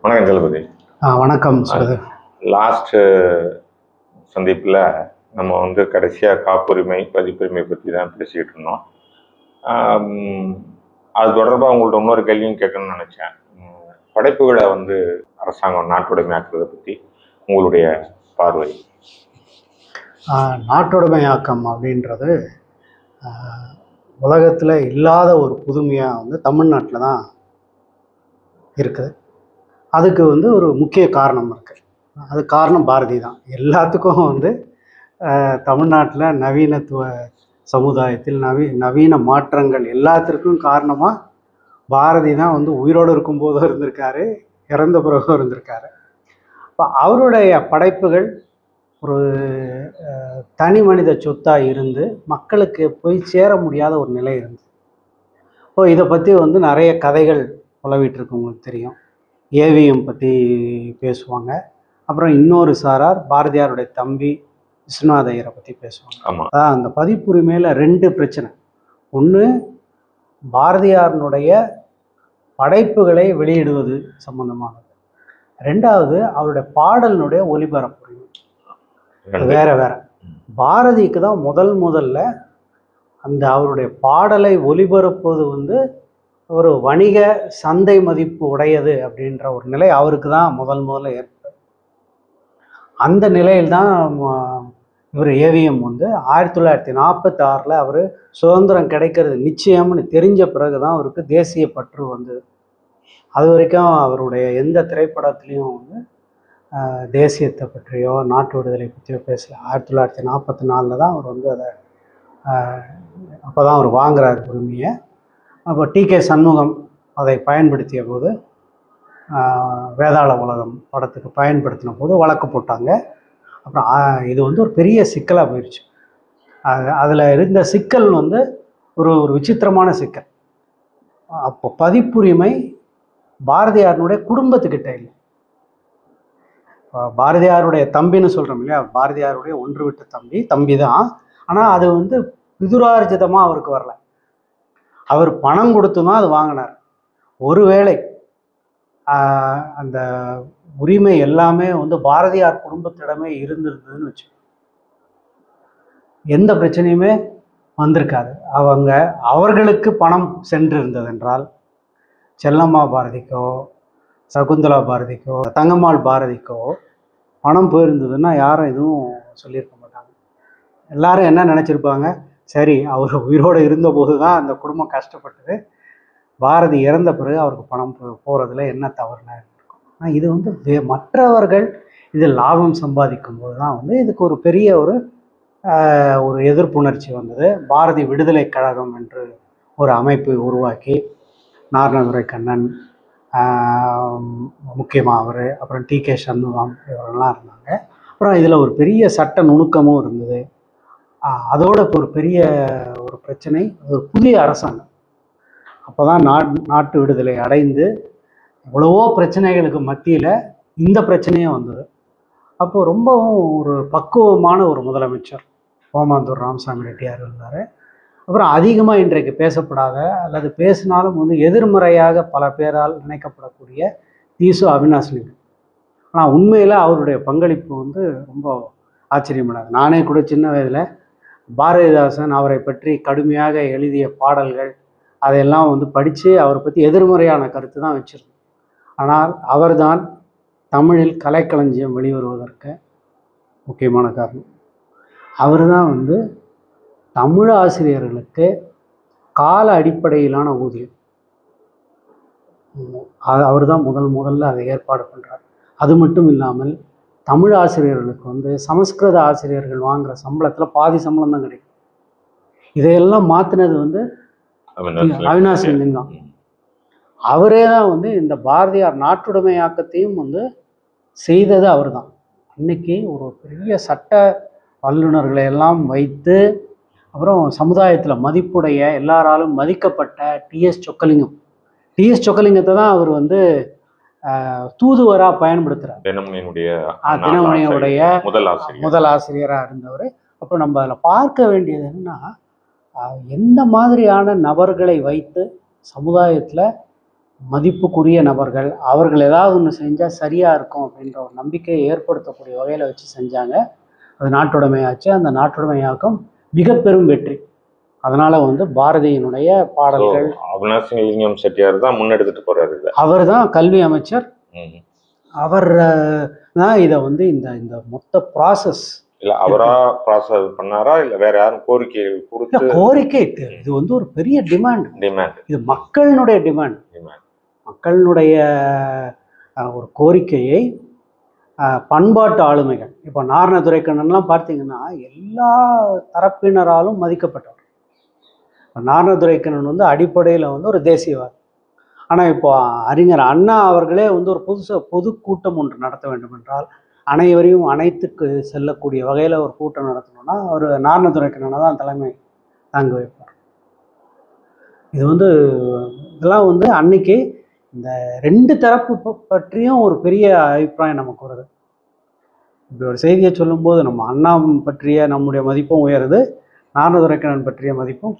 வணக்கம் தளபதி. வணக்கம் sir. Last சந்திப்பில் நம்ம கடைசியாக காப்புரிமை பதிப்புரிமை பற்றி தான் பேசிக்கிட்டு இருந்தோம். அது தொடர்பாக உங்கள்ட்ட இன்னொரு கேள்வியும் கேட்கணும்னு நினச்சேன். படைப்புகளை அரசாங்கம் நாட்டுடைமையாக்குறதை பற்றி உங்களுடைய பார்வை. நாட்டுடைமையாக்கம் அப்படின்றது உலகத்தில் இல்லாத ஒரு புதுமையாக தமிழ்நாட்டில் தான் இருக்குது. அதுக்கு ஒரு முக்கிய காரணம் இருக்குது. அது காரணம் பாரதி தான். எல்லாத்துக்கும் தமிழ்நாட்டில் நவீனத்துவ சமுதாயத்தில் நவீன மாற்றங்கள் எல்லாத்திற்கும் காரணமாக பாரதி தான் உயிரோடு இருக்கும்போதும் இருந்திருக்காரு, இறந்த பிறகும் இருந்திருக்காரு. இப்போ அவருடைய படைப்புகள் ஒரு தனி மனித சொத்தாக இருந்து மக்களுக்கு போய் சேர முடியாத ஒரு நிலை இருந்தது. இப்போ இதை பற்றி நிறைய கதைகள் உலவிட்டுருக்கு. உங்களுக்கு தெரியும், ஏவிஎம் பற்றி பேசுவாங்க. அப்புறம் இன்னொரு சாரார் பாரதியாருடைய தம்பி விஸ்வநாத ஐயரை பற்றி பேசுவாங்க. அதான் அந்த பதிப்புரிமையில் ரெண்டு பிரச்சனை. ஒன்று, பாரதியாரனுடைய படைப்புகளை வெளியிடுவது சம்பந்தமானது. ரெண்டாவது, அவருடைய பாடலினுடைய ஒலிபரப்புரிமை. வேற வேற. பாரதிக்கு தான் முதல்ல அந்த அவருடைய பாடலை ஒலிபரப்புவது ஒரு வணிக சந்தை மதிப்பு உடையது அப்படின்ற ஒரு நிலை அவருக்கு தான் முதல்ல ஏற்படும். அந்த நிலையில்தான் இவர் ஏவிஎம் 1946 அவர் சுதந்திரம் கிடைக்கிறது நிச்சயம்னு தெரிஞ்ச பிறகு தான் அவருக்கு தேசிய பற்று வந்தது. அது வரைக்கும் அவருடைய எந்த திரைப்படத்துலேயும் தேசியத்தை பற்றியோ நாட்டு விடுதலை பற்றியோ பேசல. 1944 தான் அவர் அதை அப்போ தான் அவர் வாங்குறாரு உரிமையை. அப்போ டி.கே. சண்முகம் அதை பயன்படுத்திய போது, வேதாள உலகம் படத்துக்கு பயன்படுத்தின போது வழக்கு போட்டாங்க. அப்புறம் இது ஒரு பெரிய சிக்கலாக போயிடுச்சு. அதில் இருந்த சிக்கல் ஒரு விசித்திரமான சிக்கல். அப்போ பதிப்புரிமை பாரதியாரனுடைய குடும்பத்துக்கிட்ட இல்லை. பாரதியாருடைய தம்பின்னு சொல்கிறோம் இல்லையா, பாரதியாருடைய ஒன்று விட்ட தம்பி தான். ஆனால் அது பிதுரார்ஜிதமாக அவருக்கு வரல. அவர் பணம் கொடுத்து தான் அது வாங்கினார். ஒருவேளை அந்த உரிமை எல்லாமே பாரதியார் குடும்பத்திடமே இருந்திருந்ததுன்னு வச்சு எந்த பிரச்சனையுமே வந்திருக்காது. அவர்களுக்கு பணம் சென்றிருந்தது என்றால், செல்லம்மா பாரதிக்கோ சகுந்தலா பாரதிக்கோ தங்கம்மாள் பாரதிக்கோ பணம் போயிருந்ததுன்னா யாரும் எதுவும் சொல்லியிருக்க மாட்டாங்க. எல்லாரும் என்ன நினச்சிருப்பாங்க, சரி அவர் உயிரோடு இருந்தபோது தான் அந்த குடும்பம் கஷ்டப்பட்டது, பாரதி இறந்த பிறகு அவருக்கு பணம் போகிறதுல என்ன தவறுனா இருக்கும். ஆனால் இது மற்றவர்கள் இதில் லாபம் சம்பாதிக்கும் போது தான் இதுக்கு ஒரு பெரிய ஒரு எதிர்ப்புணர்ச்சி வந்தது. பாரதி விடுதலை கழகம் என்று ஒரு அமைப்பை உருவாக்கி நாரணதுரை கண்ணன் முக்கியமாக அவர், அப்புறம் டி.கே. சண்முகம் இவரெல்லாம் இருந்தாங்க. அப்புறம் இதில் ஒரு பெரிய சட்ட நுணுக்கமும் இருந்தது. அதோட ஒரு பெரிய ஒரு பிரச்சனை, ஒரு புதிய அரசாங்கம் அப்போ தான் நாட்டு விடுதலை அடைந்து எவ்வளவோ பிரச்சனைகளுக்கு மத்தியில் இந்த பிரச்சனையும் வந்தது. அப்போது ரொம்பவும் ஒரு பக்குவமான ஒரு முதலமைச்சர் ஓமாந்தூர் ராமசாமி ரெட்டியார் இருந்தார். அப்புறம் அதிகமாக இன்றைக்கு பேசப்படாத அல்லது பேசினாலும் எதிர்மறையாக பல பேரால் நினைக்கப்படக்கூடிய தீசு அவினாஷ்லிங்கம். ஆனால் உண்மையில் அவருடைய பங்களிப்பு ரொம்ப ஆச்சரியப்படாது. நானே கூட சின்ன வயதில் பாரதிதாசன் அவரை பற்றி கடுமையாக எழுதிய பாடல்கள் அதையெல்லாம் படித்து அவரை பற்றி எதிர்மறையான கருத்து தான் வச்சிருந்தேன். ஆனால் அவர்தான் தமிழில் கலைக்களஞ்சியம் வெளிவருவதற்கு முக்கியமான காரணம். அவர் தான் தமிழ் ஆசிரியர்களுக்கு கால அடிப்படையிலான ஊதியம் அவர் தான் முதல்ல அதை ஏற்பாடு பண்ணுறார். அது மட்டும் இல்லாமல் தமிழ் ஆசிரியர்களுக்கு சமஸ்கிருத ஆசிரியர்கள் வாங்குகிற சம்பளத்தில் பாதி சம்பளம் தான் கிடைக்கும். இதையெல்லாம் மாற்றினது அவினாஷ்லிங்கம் தான். அவரே தான் இந்த பாரதியார் நாட்டுடைமையாக்கத்தையும் செய்தது அவர் தான். அன்னைக்கு ஒரு பெரிய சட்ட வல்லுநர்களை எல்லாம் வைத்து, அப்புறம் சமுதாயத்தில் மதிப்புடைய எல்லாராலும் மதிக்கப்பட்ட டி.எஸ். சொக்கலிங்கத்தை தான் அவர் தூதுவராக பயன்படுத்துகிறார். தினமணியுடைய முதல் ஆசிரியராக இருந்தவர். அப்போ நம்ம அதில் பார்க்க வேண்டியது என்னன்னா, எந்த மாதிரியான நபர்களை வைத்து சமுதாயத்தில் மதிப்புக்குரிய நபர்கள், அவர்கள் ஏதாவது ஒன்று செஞ்சால் சரியாக இருக்கும் அப்படின்ற ஒரு நம்பிக்கையை ஏற்படுத்தக்கூடிய வகையில் வச்சு செஞ்சாங்க. அது நாட்டுடைமையாச்சு. அந்த நாட்டுடைமையாக்கம் மிக பெரும் வெற்றி. அதனால வந்து பாரதியினுடைய பாடல்கள், அவினாசிலிங்கம் செட்டியார் தான் முன்னெடுத்துட்டு போறாரு இதை. அவர் தான் கல்வி அமைச்சர். அவர் தான் இதை வந்து இந்த இந்த மொத்த ப்ராசஸ் இல்ல அவரா ப்ராசஸ் பண்ணாரா இல்ல வேற யாரும் கோரிக்கை கொடுத்து? கோரிக்கை இது வந்து ஒரு பெரிய டிமாண்ட். இது மக்களினுடைய டிமாண்ட். மக்களினுடைய ஒரு கோரிக்கையை பண்பாட்டு ஆளுமைகள், இப்போ நாரண துரைக்கண்ணன்லாம் பார்த்தீங்கன்னா எல்லா தரப்பினராலும் மதிக்கப்பட்டவர். நாரண துரைக்கண்ணன் வந்து அடிப்படையில் வந்து ஒரு தேசியவாதி. ஆனால் இப்போ அறிஞர் அண்ணா அவர்களே வந்து ஒரு பொதுக்கூட்டம் ஒன்று நடத்த வேண்டும் என்றால், அனைவரையும் அனைத்துக்கு செல்லக்கூடிய வகையில் ஒரு கூட்டம் நடத்தணும்னா அவர் நாரண துரைக்கண்ணனை தான் தலைமை தாங்க வைப்பார். இது வந்து இதெல்லாம் வந்து அன்னைக்கு இந்த ரெண்டு தரப்பு பற்றியும் ஒரு பெரிய அபிப்பிராயம் நமக்கு வருது. இப்படி ஒரு செய்தியை சொல்லும்போது நம்ம அண்ணா பற்றிய நம்முடைய மதிப்பும் உயருது, நாரண துரைக்கண்ணன் பற்றிய மதிப்பும்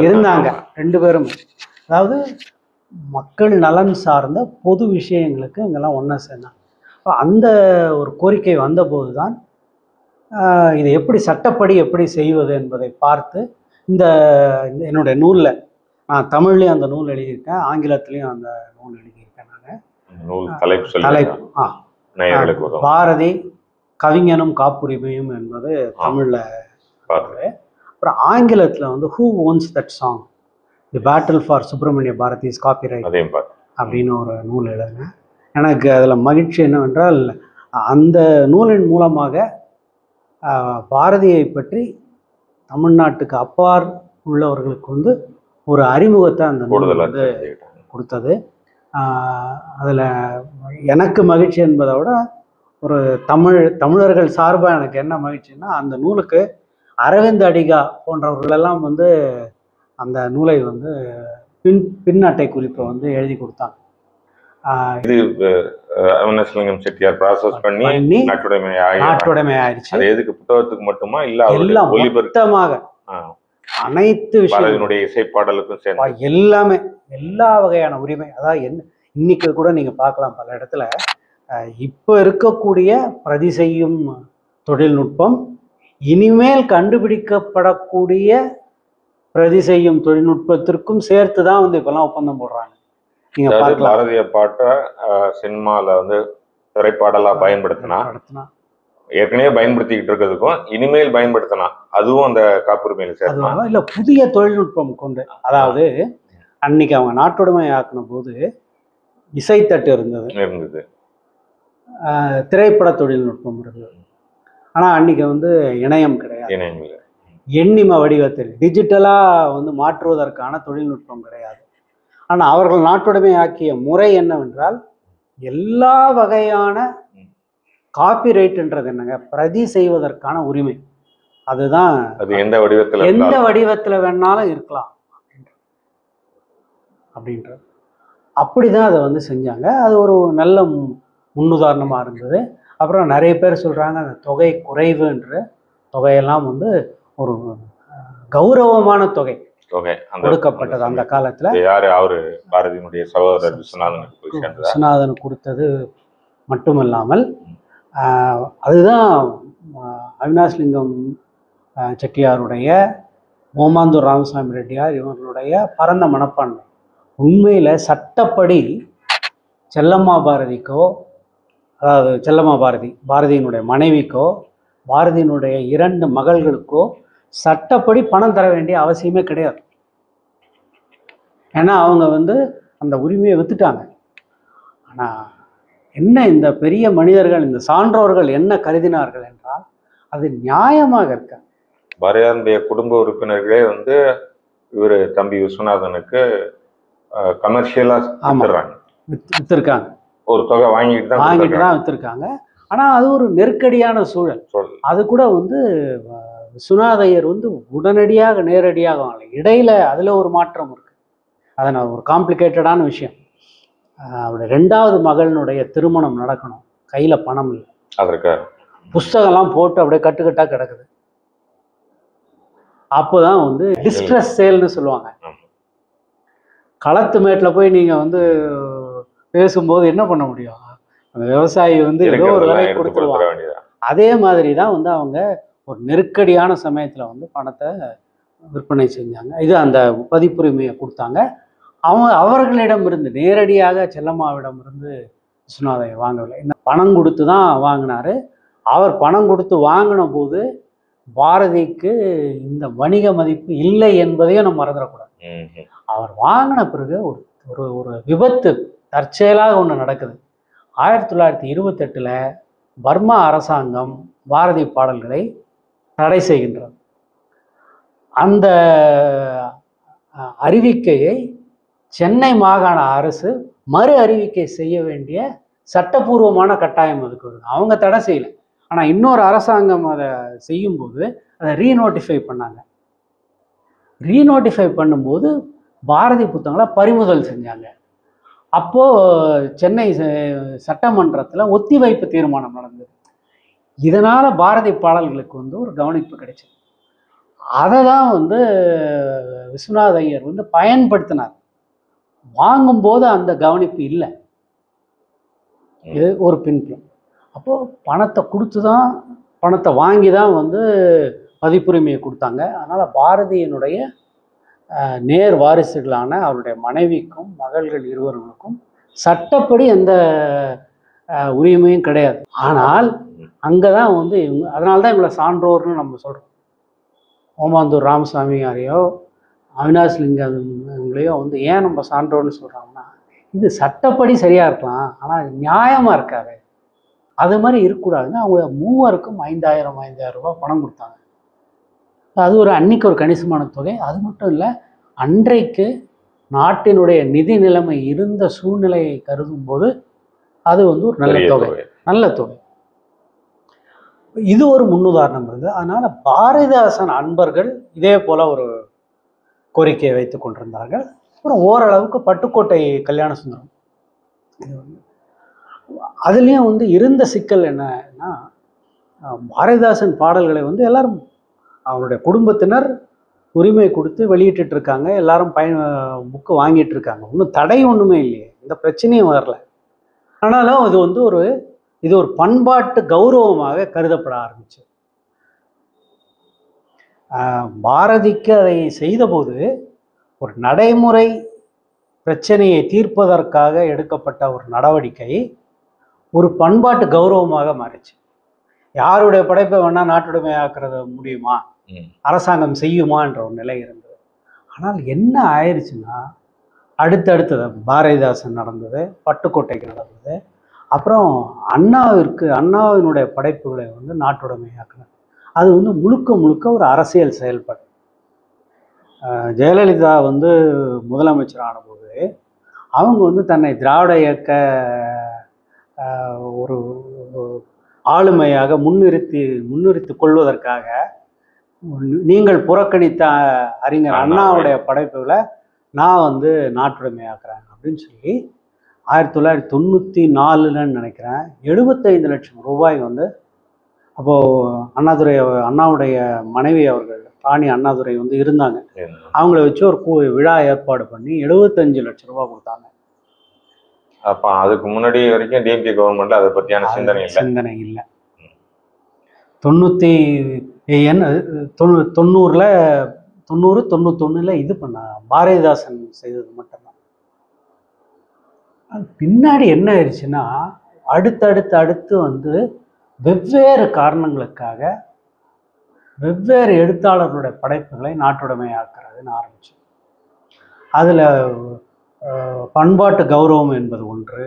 இருந்தாங்க. ரெண்டு பேரும் அதாவது மக்கள் நலன் சார்ந்த பொது விஷயங்களுக்கு இங்கெல்லாம் ஒன்றா சேர்ந்தாங்க. அந்த ஒரு கோரிக்கை வந்தபோது தான் இதை எப்படி சட்டப்படி எப்படி செய்வது என்பதை பார்த்து இந்த என்னுடைய நூலில், நான் தமிழ்லேயும் அந்த நூல் எழுதியிருக்கேன், ஆங்கிலத்திலையும் அந்த நூல் எழுதியிருக்கேன். நான் தலைப்பு பாரதி கவிஞனும் காப்புரிமையும் என்பது தமிழில். அப்புறம் ஆங்கிலத்தில் வந்து who owns that song, the battle for Subramania Bharati's copyright அப்படின்னு ஒரு நூல் எழுதினேன். எனக்கு அதில் மகிழ்ச்சி என்னவென்றால், அந்த நூலின் மூலமாக பாரதியை பற்றி தமிழ்நாட்டுக்கு அப்பால் உள்ளவர்களுக்கு வந்து ஒரு அறிமுகத்தை அந்த நூல் வந்து கொடுத்தது. அதில் எனக்கு மகிழ்ச்சி என்பதை விட ஒரு தமிழர்கள் சார்பாக எனக்கு என்ன மகிழ்ச்சின்னா, அந்த நூலுக்கு அரவிந்த் அடிகா போன்றவர்களெல்லாம் வந்து அந்த நூலை வந்து பின்னட்டை குறிப்பை வந்து எழுதி கொடுத்தாங்க. இது அவினாசிலிங்கம் செட்டியார் ப்ராசஸ் பண்ணி நாட்டுடைமை ஆயிடுச்சு. அது எதுக்கு புத்தகத்துக்கு மட்டுமா இல்ல எல்லாம் மொத்தமாக அனைத்து விஷயங்களுடைய இசைப்பாடலுக்கும் சேர்ந்து எல்லாமே எல்லா வகையான உரிமை. அதாவது என்ன இன்னைக்கு கூட நீங்க பார்க்கலாம் பல இடத்துல இப்போ இருக்கக்கூடிய பிரதி செய்யும் தொழில்நுட்பம் இனிமேல் கண்டுபிடிக்கப்படக்கூடிய பிரதி செய்யும் தொழில்நுட்பத்திற்கும் சேர்த்து தான் வந்து இப்பெல்லாம் ஒப்பந்தம் போடுறாங்க. பாரதிய பாட்டை சினிமால வந்து திரைப்பாடலா பயன்படுத்தினா, ஏற்கனவே பயன்படுத்திக்கிட்டு இருக்கிறதுக்கும் இனிமேல் பயன்படுத்தினா அதுவும் அந்த காப்புரிமையில சேர்க்கலாம். இல்ல புதிய தொழில்நுட்பம் கொண்டு, அதாவது அன்னைக்கு அவங்க நாட்டுடைமை ஆக்கின போது இசைத்தட்டு இருந்தது, திரைப்பட தொழில்நுட்பம் இருந்தது. ஆனா அன்னைக்கு வந்து இணையம் கிடையாது, எண்ணிம வடிவத்தில் டிஜிட்டலா வந்து மாற்றுவதற்கான தொழில்நுட்பம் கிடையாது. ஆனால் அவர்கள் நாட்டுடைமை ஆக்கிய முறை என்னவென்றால், எல்லா வகையான காப்பிரைட்ன்றது என்னங்க, பிரதி செய்வதற்கான உரிமை. அதுதான் அது எந்த வடிவத்தில் வேணாலும் இருக்கலாம் அப்படின்றது. அப்படிதான் அதை வந்து செஞ்சாங்க. அது ஒரு நல்ல முன்னுதாரணமாக இருந்தது. அப்புறம் நிறைய பேர் சொல்கிறாங்க அந்த தொகை குறைவுன்ற தொகையெல்லாம் வந்து ஒரு கௌரவமான தொகை கொடுக்கப்பட்டது அந்த காலத்துல. யாரு அவரு பாரதியினுடைய சகோதரர் விஸ்வநாதன் கொடுத்தது மட்டுமல்லாமல் அதுதான் அவினாசிலிங்கம் செட்டியாருடைய, ஓமாந்தூர் ராமசாமி ரெட்டியார் இவர்களுடைய பரந்த மனப்பான்மை. உண்மையில சட்டப்படி செல்லம்மா பாரதிக்கோ, அதாவது செல்லம்மா பாரதியினுடைய மனைவிக்கோ, பாரதியினுடைய 2 மகள்களுக்கோ சட்டப்படி பணம் தர வேண்டிய அவசியமே கிடையாது. ஏன்னா அவங்க வந்து அந்த உரிமையை வித்துட்டாங்க. ஆனால் என்ன இந்த பெரிய மனிதர்கள், இந்த சான்றோர்கள் என்ன கருதினார்கள் என்றால், அது நியாயமாக இருக்க. பாரதியாருடைய குடும்ப உறுப்பினர்களே வந்து இவர் தம்பி விஸ்வநாதனுக்கு கமர்ஷியலா வித்துருக்காங்க, ஒரு தொகை வாங்கிட்டு தான் வித்துருக்காங்க. ஆனால் அது ஒரு நெருக்கடியான சூழல். அது கூட வந்து விஸ்வநாதையர் வந்து உடனடியாக நேரடியாக இடையில அதுல ஒரு மாற்றம் இருக்கு. அதனால் ஒரு காம்ப்ளிகேட்டடான விஷயம். அவருடைய 2வது மகளினுடைய திருமணம் நடக்கணும், கையில பணம் இல்லை, அதற்கு புஸ்தகம்லாம் போட்டு அப்படியே கட்டுக்கட்டா கிடக்குது. அப்போதான் வந்து டிஸ்ட்ரெஸ் சேல்னு சொல்லுவாங்க. களத்து மேட்டில் போய் நீங்கள் வந்து பேசும்போது என்ன பண்ண முடியும்? அந்த விவசாயி வந்து ஏதோ ஒரு இருக்கிறதெல்லாம் விலை எடுத்து கொடுத்துட கொடுத்துருவாங்க. வேண்டியதான். அதே மாதிரி தான் வந்து அவங்க ஒரு நெருக்கடியான சமயத்தில் வந்து பணத்தை விற்பனை செஞ்சாங்க. இது அந்த பதிப்புரிமையை கொடுத்தாங்க. அவர்களிடமிருந்து நேரடியாக செல்லம்மாவிடமிருந்து விஸ்வநாதையர் வாங்கவில்லை. இந்த பணம் கொடுத்து தான் வாங்கினாரு. அவர் பணம் கொடுத்து வாங்கின போது பாரதிக்கு இந்த வணிக மதிப்பு இல்லை என்பதையும் நம்ம மறந்துடக்கூடாது. அவர் வாங்கின பிறகு ஒரு ஒரு ஒரு விபத்து தற்செயலாக ஒன்று நடக்குது. 1928 பர்மா அரசாங்கம் பாரதி பாடல்களை தடை செய்கின்றது. அந்த அறிவிக்கையை சென்னை மாகாண அரசு மறு அறிவிக்கை செய்ய வேண்டிய சட்டபூர்வமான கட்டாயம் அதுக்கு வருது. அவங்க தடை செய்யலை, ஆனால் இன்னொரு அரசாங்கம் அதை செய்யும்போது அதை ரீநோட்டிஃபை பண்ணாங்க. ரீநோட்டிஃபை பண்ணும்போது பாரதி புத்தகங்களை பறிமுதல் செஞ்சாங்க. அப்போது சென்னை சட்டமன்றத்தில் ஒத்திவைப்பு தீர்மானம் நடந்தது. இதனால் பாரதி பாடல்களுக்கு வந்து ஒரு கவனிப்பு கிடைச்சது. அதை தான் வந்து விஸ்வநாத ஐயர் வந்து பயன்படுத்தினார். வாங்கும்போது அந்த கவனிப்பு இல்லை. இது ஒரு பின்புலம். அப்போது பணத்தை கொடுத்து தான், பணத்தை வாங்கி தான் வந்து பதிப்புரிமையை கொடுத்தாங்க. அதனால் பாரதியினுடைய நேர் வாரிசுகளான அவருடைய மனைவிக்கும் மகள்கள் இருவர்களுக்கும் சட்டப்படி எந்த உரிமையும் கிடையாது. ஆனால் அங்கே தான் வந்து இவங்க, அதனால தான் இவங்களை சான்றோர்னு நம்ம சொல்கிறோம். ஓமாந்தூர் ராமசாமியாரையோ அவினாஷ் லிங்கம் இவங்களையோ வந்து ஏன் நம்ம சான்றோர்னு சொல்கிறோம்னா, இது சட்டப்படி சரியாக இருக்கலாம், ஆனால் நியாயமாக இருக்காது. அது மாதிரி இருக்கக்கூடாதுன்னு அவங்க மூவருக்கும் 5000 ரூபாய் பணம் கொடுத்தாங்க. அது ஒரு அன்னைக்கு ஒரு கணிசமான தொகை. அது மட்டும் இல்லை, அன்றைக்கு நாட்டினுடைய நிதி நிலைமை இருந்த சூழ்நிலையை கருதும் போது அது வந்து ஒரு நல்ல தொகை. இது ஒரு முன்னுதாரணம் இருந்தது. அதனால பாரதிதாசன் அன்பர்கள் இதே போல ஒரு கோரிக்கையை வைத்துக் கொண்டிருந்தார்கள். அப்புறம் ஓரளவுக்கு பட்டுக்கோட்டை கல்யாண சுந்தரம், அதுலேயும் வந்து இருந்த சிக்கல் என்னன்னா, பாரதிதாசன் பாடல்களை வந்து எல்லாரும் அவருடைய குடும்பத்தினர் உரிமை கொடுத்து வெளியிட்டு இருக்காங்க, எல்லாரும் புக்கு வாங்கிட்டு இருக்காங்க, ஒன்றும் தடை ஒன்றுமே இல்லையே, இந்த பிரச்சனையும் வரல. ஆனாலும் இது ஒரு பண்பாட்டு கௌரவமாக கருதப்பட ஆரம்பிச்சு. பாரதிக்கு அதை செய்தபோது ஒரு நடைமுறை பிரச்சனையை தீர்ப்பதற்காக எடுக்கப்பட்ட ஒரு நடவடிக்கை ஒரு பண்பாட்டு கௌரவமாக மாறிச்சு. யாருடைய படைப்பை வேணா நாட்டுடைமையாக்குறது முடியுமா, அரசாங்கம் செய்யுமா என்ற ஒரு நிலை இருந்தது. ஆனால் என்ன ஆயிடுச்சுன்னா, அடுத்தடுத்தது பாரதிதாசன் நடந்தது, பட்டுக்கோட்டைக்கு நடந்தது, அப்புறம் அண்ணாவினுடைய படைப்புகளை வந்து நாட்டுடைமையாக்குனது. அது வந்து முழுக்க ஒரு அரசியல் செயல்பாடு. ஜெயலலிதா வந்து முதலமைச்சர் ஆனபோது அவங்க வந்து தன்னை திராவிட இயக்க ஒரு ஆளுமையாக முன்னிறுத்தி கொள்வதற்காக நீங்கள் புறக்கணித்த அறிஞர் அண்ணாவுடைய படைப்புகளை நான் வந்து நாட்டுடைமையாக்குறேன் அப்படின்னு சொல்லி 1994 நினைக்கிறேன் 75 லட்சம் ரூபாய் வந்து, அப்போது அண்ணாவுடைய மனைவி அவர்கள் ராணி அண்ணாதுரை வந்து இருந்தாங்க, அவங்கள வச்சு ஒரு விழா ஏற்பாடு பண்ணி 75 லட்சம் ரூபாய் கொடுத்தாங்க. அப்போ அதுக்கு முன்னாடி வரைக்கும் டிஎம்கே கவர்மெண்ட்ல அதை பற்றியான சிந்தனை இல்லை. 90 இது பண்ண பாரதிதாசன் செய்தது மட்டும்தான். பின்னாடி என்ன ஆயிடுச்சுன்னா, அடுத்து வந்து வெவ்வேறு காரணங்களுக்காக வெவ்வேறு எழுத்தாளர்களுடைய படைப்புகளை நாட்டுடைமையாக்குறதுன்னு ஆரம்பிச்சு. அதில் பண்பாட்டு கௌரவம் என்பது ஒன்று,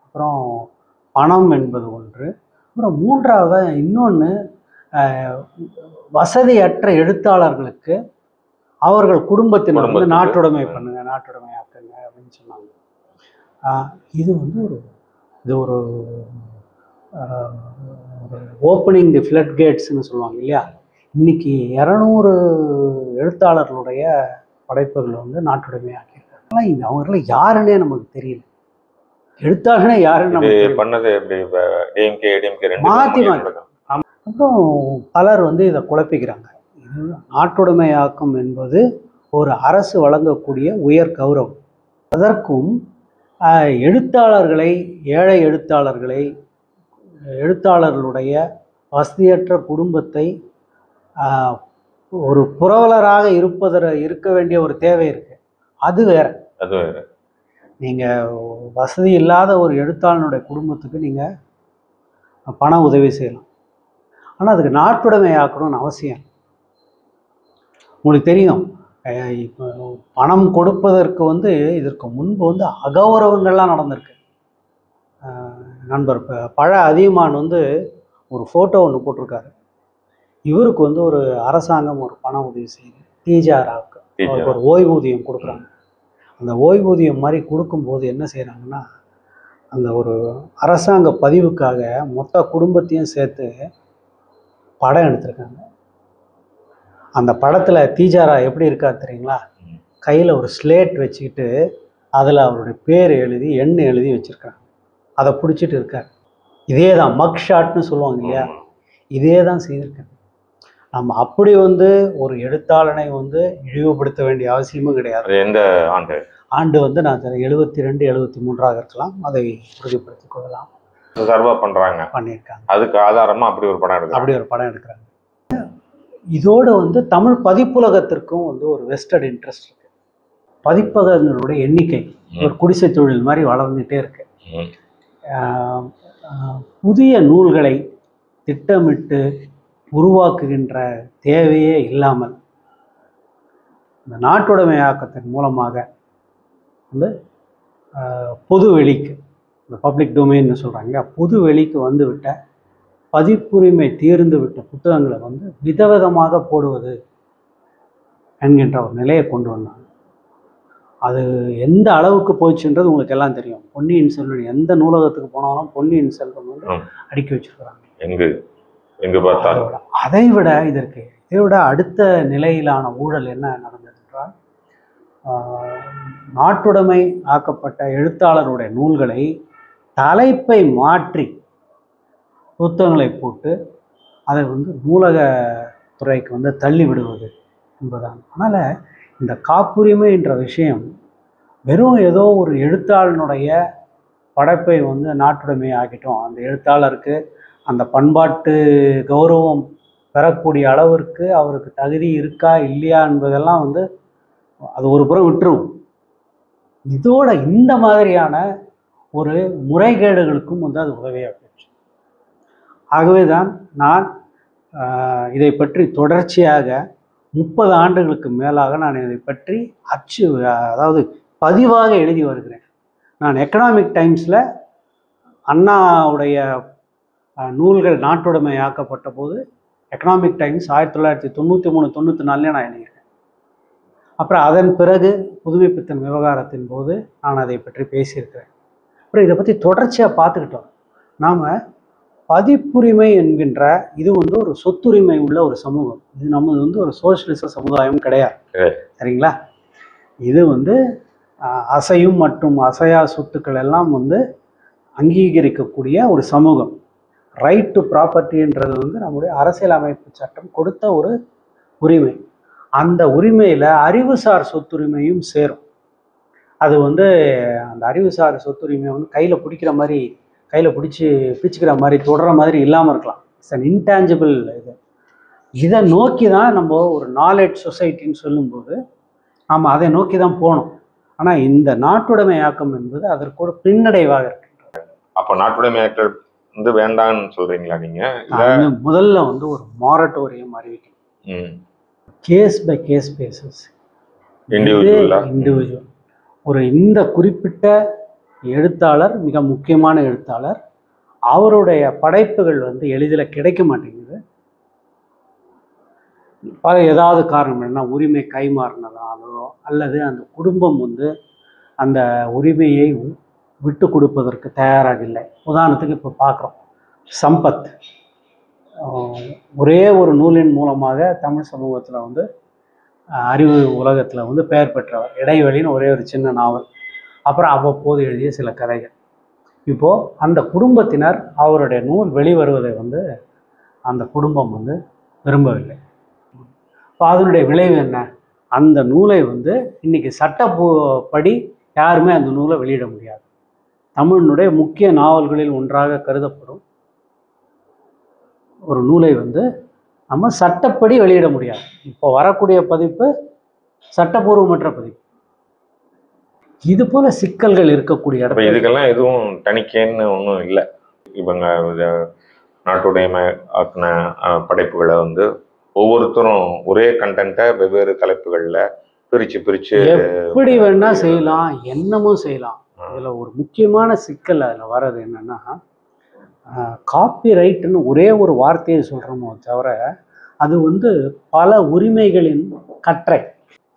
அப்புறம் பணம் என்பது ஒன்று, அப்புறம் மூன்றாவது இன்னொன்று வசதியற்ற எழுத்தாளர்களுக்கு அவர்கள் குடும்பத்தினர் வந்து நாட்டுடைமையாக்குங்க அப்படின்னு சொன்னாங்க. இது வந்து ஒரு ஓப்பனிங் தி ஃப்ளட் கேட்ஸ்ன்னு சொல்லுவாங்க இல்லையா. இன்னைக்கு 200 எழுத்தாளர்களுடைய படைப்புகள் வந்து நாட்டுடைமையாக்கியிருக்காங்க. அவங்கள யாருன்னே நமக்கு தெரியல, எழுத்தாளனே யாருன்னு பண்ணது மாற்றி. அப்புறம் பலர் வந்து இதை குழப்பிக்கிறாங்க. நாட்டுடைமையாக்கம் என்பது ஒரு அரசு வழங்கக்கூடிய உயர் கௌரவம். அதற்கும் எழுத்தாளர்களை, ஏழை எழுத்தாளர்களை, எழுத்தாளர்களுடைய வசதியற்ற குடும்பத்தை ஒரு புரவலராக இருக்க வேண்டிய ஒரு தேவை இருக்கு. அது வேற. நீங்கள் வசதி இல்லாத ஒரு எழுத்தாளனுடைய குடும்பத்துக்கு நீங்கள் பண உதவி செய்யலாம். ஆனால் அதுக்கு நாட்டுடைமை ஆக்கணும்னு அவசியம். உங்களுக்கு தெரியும், இப்போ பணம் கொடுப்பதற்கு இதற்கு முன்பு அகௌரவங்கள்லாம் நடந்திருக்கு. நண்பர் பழ அதியமான் ஒரு ஃபோட்டோ ஒன்று போட்டிருக்காரு. இவருக்கு ஒரு அரசாங்கம் ஒரு பண உதவி செய்யுது, தீஜாராவுக்கு அவருக்கு ஒரு ஓய்வூதியம் கொடுக்குறாங்க. அந்த ஓய்வூதியம் மாதிரி கொடுக்கும்போது என்ன செய்கிறாங்கன்னா, அந்த ஒரு அரசாங்க பதிவுக்காக மொத்த குடும்பத்தையும் சேர்த்து படம் எடுத்திருக்காங்க. அந்த படத்தில் தீஜாரா எப்படி இருக்கார் தெரியுங்களா? கையில் ஒரு ஸ்லேட் வச்சுக்கிட்டு அதில் அவருடைய பேர் எழுதி எண் எழுதி வச்சுருக்காங்க. அதை பிடிச்சிட்டு இருக்கார். இதே தான் மக் ஷாட்னு சொல்லுவாங்க இல்லையா, இதே தான் செய்திருக்காங்க. நம்ம அப்படி ஒரு எழுத்தாளனை இழிவுபடுத்த வேண்டிய அவசியமும் கிடையாது. எந்த ஆண்டு நான் 72 73 இருக்கலாம், அதை உறுதிப்படுத்திக் கொள்ளலாம். பண்ணியிருக்காங்க. அதுக்கு ஆதாரமா அப்படி ஒரு படம் எடுக்கிறாங்க. இதோடு தமிழ் பதிப்புலகத்திற்கும் ஒரு வெஸ்டட் இன்ட்ரெஸ்ட் இருக்கு. பதிப்பகங்களுடைய எண்ணிக்கை ஒரு குடிசை தொழில் மாதிரி வளர்ந்துட்டே இருக்கு. புதிய நூல்களை திட்டமிட்டு உருவாக்குகின்ற தேவையே இல்லாமல் இந்த நாட்டுடைமையாக்கத்தின் மூலமாக பொது வெளிக்கு, இந்த பப்ளிக் டொமைன்னு சொல்கிறாங்க, பொது வெளிக்கு வந்துவிட்ட பதிப்புரிமை தீர்ந்து விட்ட புத்தகங்களை விதவிதமாக போடுவது என்கின்ற ஒரு நிலையை கொண்டு வந்தாங்க. அது எந்த அளவுக்கு போச்சுன்றது உங்களுக்கு எல்லாம் தெரியும். பொன்னியின் செல்வன் எந்த நூலகத்துக்கு போனாலும் பொன்னியின் செல்வன் அடுக்கி வச்சிருக்கிறாங்க. அதை விட இதை விட அடுத்த நிலையிலான ஊழல் என்ன நடந்தது என்றால், நாட்டுடைமை ஆக்கப்பட்ட எழுத்தாளருடைய நூல்களை தலைப்பை மாற்றி புத்தகங்களை போட்டு அதை நூலக துறைக்கு தள்ளி விடுவது என்பதான். அதனால் இந்த காப்புரிமை என்ற விஷயம் வெறும் ஏதோ ஒரு எழுத்தாளனுடைய படைப்பை நாட்டுடைமை ஆக்கிட்டோம், அந்த எழுத்தாளருக்கு அந்த பண்பாட்டு கௌரவம் பெறக்கூடிய அளவிற்கு அவருக்கு தகுதி இருக்கா இல்லையா என்பதெல்லாம் அது ஒரு புறம் விட்டுரும். இதோட இந்த மாதிரியான ஒரு முறைகேடுகளுக்கும் அது உதவியாக போச்சு. ஆகவே தான் நான் இதை பற்றி தொடர்ச்சியாக 30 ஆண்டுகளுக்கு மேலாக நான் இதை பற்றி அதாவது பதிவாக எழுதி வருகிறேன். நான் எக்கனாமிக் டைம்ஸில் அண்ணாவுடைய நூல்கள் நாட்டுடைமை ஆக்கப்பட்ட போது எக்கனாமிக் டைம்ஸ் 1993-94 நான் எழுதியிருக்கேன். அப்புறம் அதன் பிறகு புதுமைப்பித்தன் விவகாரத்தின் போது நான் அதை பற்றி பேசியிருக்கிறேன். அப்புறம் இதை பற்றி தொடர்ச்சியாக பார்த்துக்கிட்டோம். நாம் பதிப்புரிமை என்கின்ற இது ஒரு சொத்துரிமை உள்ள ஒரு சமூகம். இது நம்ம ஒரு சோசியலிச சமுதாயம் கிடையாது, சரிங்களா? இது அசையும் மற்றும் அசையா சொத்துக்கள் எல்லாம் அங்கீகரிக்கக்கூடிய ஒரு சமூகம். ரைட் டு ப்ராப்பர்ட்டின்றது நம்முடைய அரசியலமைப்பு சட்டம் கொடுத்த ஒரு உரிமை. அந்த உரிமையில் அறிவுசார் சொத்துரிமையும் சேரும். அது அந்த அறிவுசார் சொத்துரிமை கையில் பிடிக்கிற மாதிரி, கையில் பிடிச்சிக்கிற மாதிரி, தொடர மாதிரி இல்லாமல் இருக்கலாம். It's an intangible. இதை நோக்கி தான் நம்ம ஒரு நாலேஜ் சொசைட்டின்னு சொல்லும்போது நாம் அதை நோக்கி தான் போகணும். ஆனால் இந்த நாட்டுடைமையாக்கம் என்பது அதற்கு ஒரு பின்னடைவாக இருக்கு. அப்போ நாட்டுடைமையாக்கம் வேண்டாம்னு சொல்றீங்களா நீங்க? முதல்ல ஒரு மாரட்டோரியம் அறிவிக்கணும். Case by case basis, individual. இந்த குறிப்பிட்ட எழுத்தாளர், மிக முக்கியமான எழுத்தாளர், அவருடைய படைப்புகள் எளிதில் கிடைக்க மாட்டேங்குது. பல ஏதாவது காரணம் என்ன, உரிமை கைமாறினதாலோ அல்லது அந்த குடும்பம் அந்த உரிமையை விட்டு கொடுப்பதற்கு தயாராக இல்லை. உதாரணத்துக்கு இப்போ பார்க்குறோம், சம்பத் ஒரே ஒரு நூலின் மூலமாக தமிழ் சமூகத்தில் அறிவு உலகத்தில் பெயர் பெற்றவர். இடைவெளின்னு ஒரே ஒரு சின்ன நாவல், அப்புறம் அவ்வப்போது எழுதிய சில கதைகள். இப்போது அந்த குடும்பத்தினர் அவருடைய நூல் வெளிவருவதை அந்த குடும்பம் விரும்பவில்லை. இப்போ அதனுடைய விளைவு என்ன? அந்த நூலை இன்னைக்கு சட்டப்படி யாருமே அந்த நூலை வெளியிட முடியாது. தமிழினுடைய முக்கிய நாவல்களில் ஒன்றாக கருதப்படும் ஒரு நூலை வந்து நம்ம சட்டப்படி வெளியிட முடியாது. இப்போ வரக்கூடிய பதிப்பு சட்டபூர்வமற்ற பதிப்பு. இது போல சிக்கல்கள் இருக்கக்கூடிய அப்ப இடத்துல இதுக்கெல்லாம் எதுவும் தணிக்கைன்னு ஒன்றும் இல்லை. இவங்க நாட்டுடைமை ஆக்கின படைப்புகளை வந்து ஒவ்வொருத்தரும் ஒரே கண்டென்ட்டை வெவ்வேறு தலைப்புகளில் பிரித்து எப்படி வேணா செய்யலாம், என்னமும் செய்யலாம். இதுல ஒரு முக்கியமான சிக்கல் அதில் வர்றது என்னன்னா, காப்பி ரைட்டுன்னு ஒரே ஒரு வார்த்தையை சொல்கிறோமோ தவிர அது வந்து பல உரிமைகளின் கற்றை.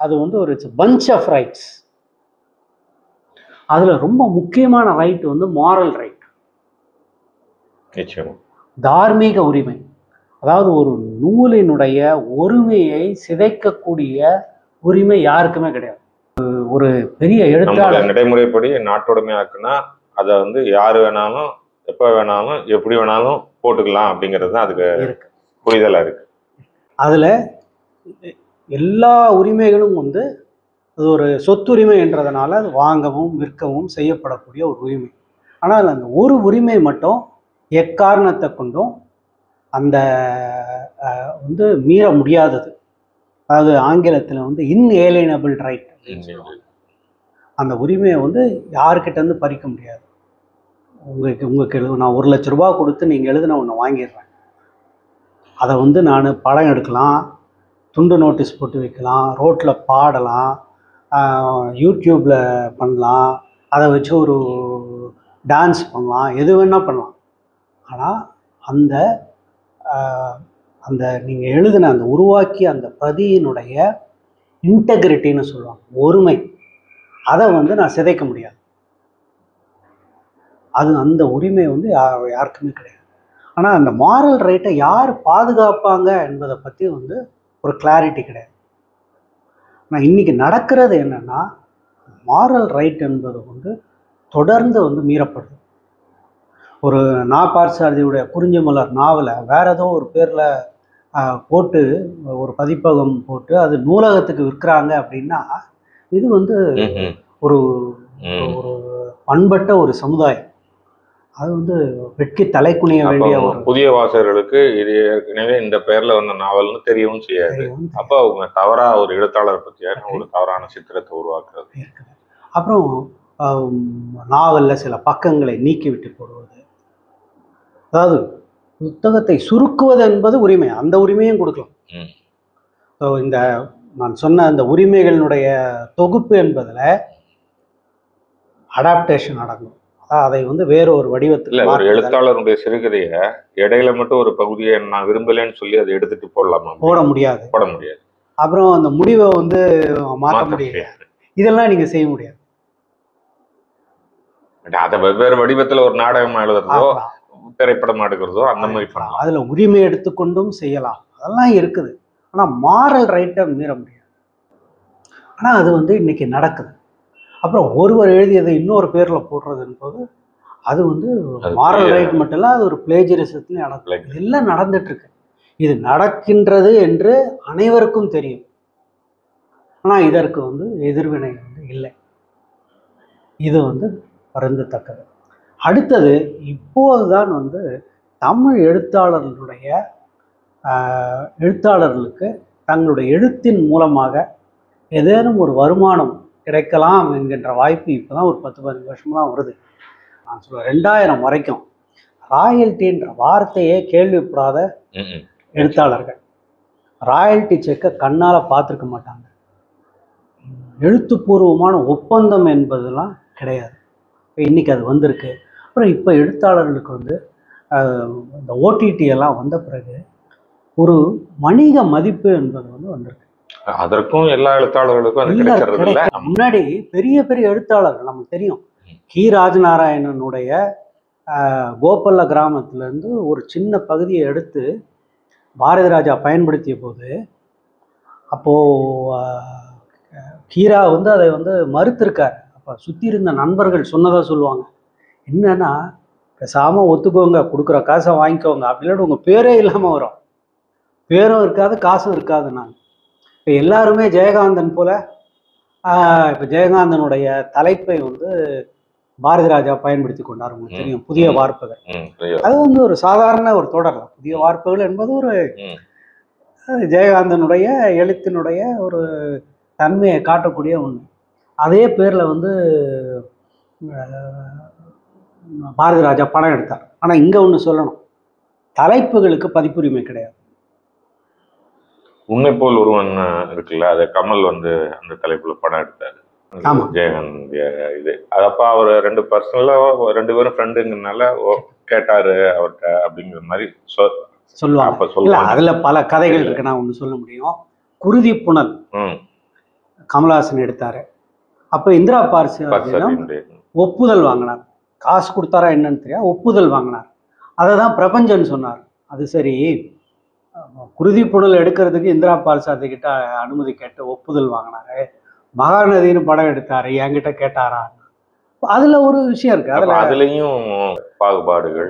அது வந்து ஒரு பஞ்ச் ஆஃப் ரைட்ஸ். அதில் ரொம்ப முக்கியமான ரைட் வந்து மாரல் ரைட், தார்மீக உரிமை. அதாவது ஒரு நூலினுடைய ஒருமையை சிதைக்கக்கூடிய உரிமை யாருக்குமே கிடையாது. ஒரு பெரிய எழுத்தாளர் நடைமுறைப்படி நாட்டுடைமையாக்குனா அதை வந்து யாரு வேணாலும் எப்போ வேணாலும் எப்படி வேணாலும் போட்டுக்கலாம் அப்படிங்கிறது தான் அதுக்கு புரிதலாக இருக்கு. அதில் எல்லா உரிமைகளும் வந்து அது ஒரு சொத்துரிமை என்றதுனால அது வாங்கவும் விற்கவும் செய்யப்படக்கூடிய ஒரு உரிமை. ஆனால் அந்த ஒரு உரிமை மட்டும் எக்காரணத்தை கொண்டும் அந்த வந்து மீற முடியாதது. அதாவது ஆங்கிலத்தில் வந்து இன்ஏலியனபிள் ரைட். அந்த உரிமையை வந்து யாருக்கிட்ட இருந்து பறிக்க முடியாது. உங்களுக்கு நான் 1 லட்ச ரூபா கொடுத்து நீங்கள் எழுதின ஒன்று வாங்கிடுறேன். அதை வந்து நான் படம் எடுக்கலாம், துண்டு நோட்டீஸ் போட்டு வைக்கலாம், ரோட்டில் பாடலாம், யூடியூப்பில் பண்ணலாம், அதை வச்சு ஒரு டான்ஸ் பண்ணலாம், எது வேணால் பண்ணலாம். ஆனால் அந்த அந்த நீங்கள் எழுதின அந்த உருவாக்கிய அந்த பிரதியினுடைய இன்டெகிரிட்டின்னு சொல்லுவாங்க, ஒருமை, அதை வந்து நான் சிதைக்க முடியாது. அது அந்த உரிமை வந்து யாருக்குமே கிடையாது. ஆனால் அந்த மாரல் ரைட்டை யார் பாதுகாப்பாங்க என்பதை பற்றி வந்து ஒரு கிளாரிட்டி கிடையாது. ஆனால் இன்றைக்கி நடக்கிறது என்னென்னா, மாரல் ரைட் என்பது வந்து தொடர்ந்து வந்து மீறப்படுது. ஒரு நா பார்த்தசாரதியுடைய குறிஞ்சி மலர் நாவலை வேறு ஏதோ ஒரு பேரில் போட்டு ஒரு பதிப்பகம் போட்டு அது நூலகத்துக்கு விற்கிறாங்க அப்படின்னா, இது வந்து ஒரு ஒரு பண்பட்ட ஒரு சமுதாயம். அது வந்து வெட்கி தலை குனிய வேண்டிய ஒரு புதிய வாசகர்களுக்கு இது ஏற்கனவே இந்த பேர்ல வந்த நாவல்னு தெரியவும் செய்யாது. அப்போ அவங்க தவறா ஒரு எழுத்தாளர் பற்றியான ஒரு தவறான சித்திரத்தை உருவாக்குறது இருக்குது. அப்புறம் நாவல்ல சில பக்கங்களை நீக்கிவிட்டு போடுவது, அதாவது புத்தகத்தை சுருக்குவது என்பது உரிமை, அந்த உரிமையும் கொடுக்கலாம். இந்த நான் சொன்ன அந்த உரிமைகளினுடைய தொகுப்பு என்பதில் அடாப்டேஷன் அடங்கும். அதை வந்து வேற ஒரு வடிவத்தில் ஒரு எழுத்தாளருடைய சிறுகதையை இடையில மட்டும் ஒரு பகுதியை நான் விரும்பலன்னு சொல்லி அதை எடுத்துட்டு போடலாமா? போட முடியாது. அப்புறம் அந்த முடிவை வந்து மாற்ற முடியாது. இதெல்லாம் நீங்க செய்ய முடியாது. அதை வெவ்வேறு வடிவத்துல ஒரு நாடகம் எழுதுறதோ திரைப்படம் எடுக்கிறதோ அந்த மாதிரி பண்ணலாம். அதுல உரிமை எடுத்துக்கொண்டும் செய்யலாம், அதெல்லாம் இருக்குது. ஆனா மாரல் ரைட்டை மீற முடியாது. ஆனா அது வந்து இன்னைக்கு நடக்குது. அப்புறம் ஒருவர் எழுதியதை இன்னொரு பேரில் போடுறது என்பது அது வந்து மாரல் ரைட் மட்டும் இல்லை, அது ஒரு பிளேஜரிசத்துலையும் நடக்கும். இதெல்லாம் நடந்துட்டு இருக்கு. இது நடக்கின்றது என்று அனைவருக்கும் தெரியும். ஆனால் இதற்கு வந்து எதிர்வினை வந்து இல்லை. இது வந்து வருந்தத்தக்கது. அடுத்தது, இப்போதுதான் வந்து தமிழ் எழுத்தாளர்களுக்கு தங்களுடைய எழுத்தின் மூலமாக ஏதேனும் ஒரு வருமானம் கிடைக்கலாம் என்கின்ற வாய்ப்பு இப்போ தான் ஒரு 10-15 வருஷமாக வருது. நான் சொல்லுவேன் 2000 வரைக்கும் ராயல்ட்டின்ற வார்த்தையே கேள்விப்படாத எழுத்தாளர்கள் ராயல்ட்டி செக்கை கண்ணால் பார்த்துருக்க மாட்டாங்க. எழுத்துப்பூர்வமான ஒப்பந்தம் என்பதெல்லாம் கிடையாது. இன்றைக்கி அது வந்திருக்கு. அப்புறம் இப்போ எழுத்தாளர்களுக்கு வந்து இந்த ஓடிடி எல்லாம் வந்த பிறகு ஒரு வணிக மதிப்பு என்பது வந்து வந்திருக்கு. அதற்கும் எல்லா எழுத்தாளர்களுக்கும் அது கிடைக்கிறது இல்லை. முன்னாடி பெரிய பெரிய எழுத்தாளர்கள் நமக்கு தெரியும். கி ராஜநாராயணனுடைய கோபல்ல கிராமத்திலேருந்து ஒரு சின்ன பகுதியை எடுத்து பாரதி ராஜா பயன்படுத்திய போது, அப்போது கீரா வந்து அதை வந்து மறுத்திருக்கார். அப்போ சுற்றி இருந்த நண்பர்கள் சொன்னதாக சொல்லுவாங்க, என்னன்னா பேசாமல் ஒத்துக்கோங்க, கொடுக்குற காசை வாங்கிக்கோங்க, அப்படின்னா உங்கள் பேரே இல்லாமல் வரும். பேரும் இருக்காது, காசும் இருக்காது. நான் இப்போ எல்லாருமே ஜெயகாந்தன் போல இப்போ ஜெயகாந்தனுடைய தலைப்பை வந்து பாரதி ராஜா பயன்படுத்தி கொண்டார். உங்களுக்கு தெரியும், புதிய வார்ப்புகள். அது வந்து ஒரு சாதாரண ஒரு தொடர். புதிய வார்ப்புகள் என்பது ஒரு ஜெயகாந்தனுடைய எழுத்தினுடைய ஒரு தன்மையை காட்டக்கூடிய ஒன்று. அதே பேரில் வந்து பாரதி ராஜா படம் எடுத்தார். ஆனால் இங்கே ஒன்று சொல்லணும், தலைப்புகளுக்கு பதிப்புரிமை கிடையாது. உன்னை போல் ஒருவன் இருக்குல்ல, அதை கமல் வந்து அந்த தலைப்புல படம் எடுத்தாரு, ஜெயகாந்த் இது. அதப்ப அவர் ரெண்டு பேரும் ஃப்ரெண்டுங்கனால கேட்டாரு அவர்கிட்ட அப்படிங்கிற மாதிரி சொல்லுவாங்க. அதுல பல கதைகள் இருக்கு. நான் ஒண்ணு சொல்ல முடியும். குருதி புனல் கமலஹாசன் எடுத்தாரு. அப்ப இந்திரா பார்த்திபன் ஒப்புதல் வாங்கினார். காசு கொடுத்தாரா என்னன்னு தெரியாது, ஒப்புதல் வாங்கினார். அதை தான் பிரபஞ்சன் சொன்னார். அது சரி, குருதி புனல் எடுக்கிறதுக்கு இந்திரா பார்சாதி கிட்ட அனுமதி கேட்டு ஒப்புதல் வாங்கினாரு. மகாநதினு படம் எடுத்தாரு, என்கிட்ட கேட்டாரா? அதுல ஒரு விஷயம் இருக்கு. அதுலயும்